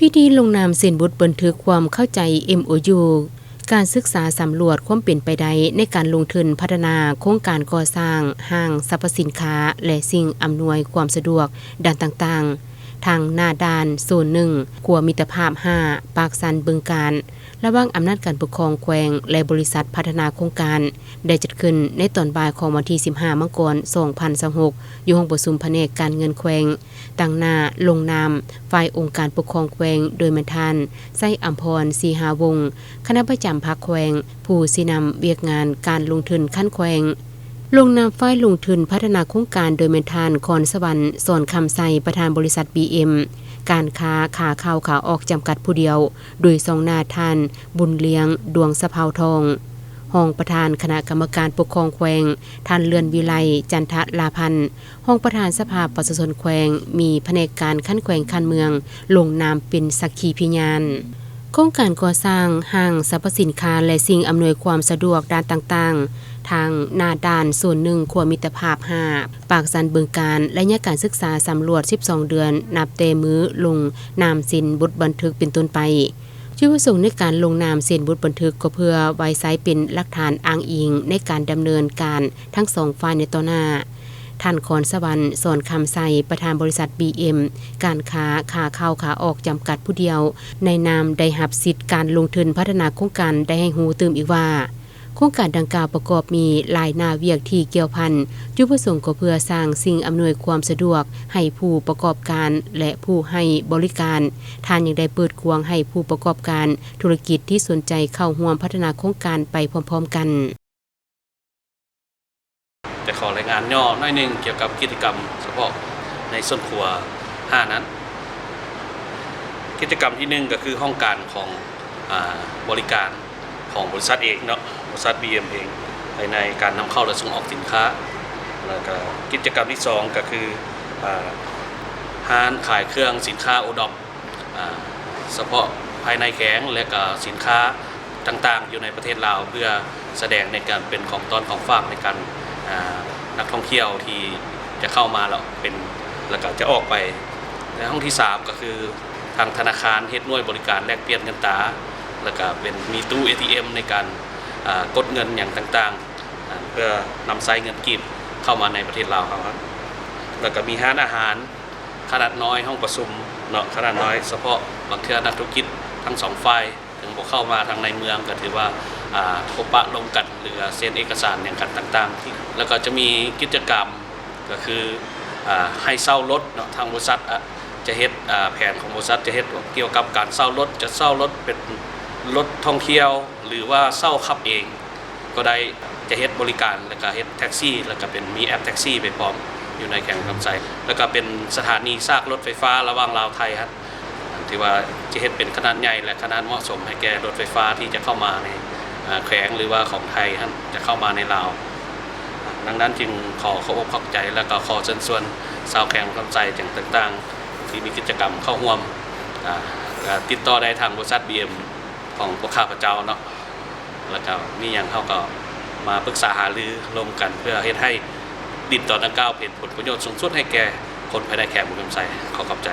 พิธีลงนามเซ็นบันทึกความเข้าใจ MOU การศึกษาสำรวจความเป็นไปได้ในการลงทุนพัฒนาโครงการก่อสร้างห้างสรรพสินค้าและสิ่งอำนวยความสะดวกด้านต่างๆทางหน้าด่านโซนหนึ่งขัวมิตรภาพ5ปากสันบึงการระหว่างอำนาจการปกครองแขวงและบริษัทพัฒนาโครงการได้จัดขึ้นในตอนบ่ายของวันที่15 มกราคม 2026อยู่ห้องประชุมแผนกการเงินแขวงตั้งหน้าลงนามฝ่ายองค์การปกครองแขวงโดยแม่นท่านไส้อัมพรศรีหาวงศ์คณะประจำภาคแขวงผู้สินำเวียกงานการลงทุนขั้นแขวงลงนามฝ่ายลงทุนพัฒนาโครงการโดยแม่นท่านคอนสวรรค์สอนคำไสประธานบริษัท BM การค้าขาเข้าขาออกจำกัดผู้เดียวโดยทรงหน้าท่านบุญเลี้ยงดวงสะเภาทองห้องประธานคณะกรรมการปกครองแขวงท่านเลือนวิไลจันทลาพันธ์ห้องประธานสภาประชาชนแขวงมีแผนกการขั้นแขวงขั้นเมืองลงนามเป็นสักขีพยานโครงการก่อสร้างห้างสรรพสินค้าและสิ่งอำนวยความสะดวกด้านต่างๆทางหน้าด่านส่วนหนึ่งขัวมิตรภาพ5ปากสันบึงการและยะการศึกษาสำรวจ12 เดือนนับแต่มือลงนามเซ็นบันทึกเป็นต้นไปจุดประสงค์ในการลงนามเซ็นบันทึกก็เพื่อไว้ใช้เป็นหลักฐานอ้างอิงในการดำเนินการทั้งสองฝ่ายในต่อหน้าท่านคอนสวรรค์สอนคำไสประธานบริษัท BM การค้าขาเข้าขาออกจำกัดผู้เดียวในนามได้รับสิทธิ์การลงทุนพัฒนาโครงการได้ให้ฮู้ตื่มอีกว่าโครงการดังกล่าวประกอบมีหลายหน้าเวียกที่เกี่ยวพันจุดประสงค์ก็เพื่อสร้างสิ่งอำนวยความสะดวกให้ผู้ประกอบการและผู้ให้บริการท่านยังได้เปิดกว้างให้ผู้ประกอบการธุรกิจที่สนใจเข้าร่วมพัฒนาโครงการไปพร้อมๆกันแต่ขอรายงานย่อหน่อยนึงเกี่ยวกับกิจกรรมเฉพาะในส่วนครัว5นั้นกิจกรรมที่1ก็คือห้องการของบริการของบริษัทเองเนาะบริษัท BM เองภายในการนำเข้าและส่งออกสินค้าแล้วก็กิจกรรมที่2ก็คือห้างขายเครื่องสินค้าโอดอปเฉพาะภายในแข็งและก็สินค้าต่างๆอยู่ในประเทศลาวเพื่อแสดงในการเป็นของต้อนของฝากในการนักท่องเที่ยวที่จะเข้ามาแล้วก็จะออกไปในห้องที่3ก็คือทางธนาคารเฮ็ดหน่วยบริการแลกเปลี่ยนเงินตราแล้วก็เป็นมีตู้ ATM ในการกดเงินอย่างต่างๆเพื่อนำใช้เงินกีบเข้ามาในประเทศลาวครับแล้วก็มีร้านอาหารขนาดน้อยห้องประชุมเนาะขนาดน้อยเฉพาะบางเทื่อนักธุรกิจทั้ง2ฝ่ายถึงบ่เข้ามาทางในเมืองก็ถือว่าพบปะลงกันหรือเซ็นเอกสารอย่างกันต่างๆแล้วก็จะมีกิจกรรมก็คือให้เช่ารถเนาะทางบริษัทจะเฮ็ดแผนของบริษัทจะเฮ็ดเกี่ยวกับการเช่ารถจะเช่ารถเป็นรถท่องเที่ยวหรือว่าเช่าขับเองก็ได้จะเฮ็ดบริการแล้วก็เฮ็ดแท็กซี่แล้วก็เป็นมีแอปแท็กซี่ไปพร้อมอยู่ในแข่งคำไซแล้วก็เป็นสถานีซากรถไฟฟ้าระหว่างลาวไทยครับที่ว่าจะเฮ็ดเป็นขนาดใหญ่และขนาดเหมาะสมให้แก่รถไฟฟ้าที่จะเข้ามาในแขวงหรือว่าของไทยจะเข้ามาในลาวดังนั้นจึงขอขอบใจแล้วก็ขอเชิญชวนชาวแขวงคำไซต่างๆที่มีกิจกรรมเข้าร่วมติดต่อได้ทางบริษัท BM ของพวกข้าพเจ้าเนาะแล้วก็มีอย่างเขาก็มาปรึกษาหารือร่วมกันเพื่อเฮ็ดให้ดินต่อดังกล่าวเป็นผลประโยชน์สูงสุดให้แก่คนภายในแขวงคำไซขอขอบใจ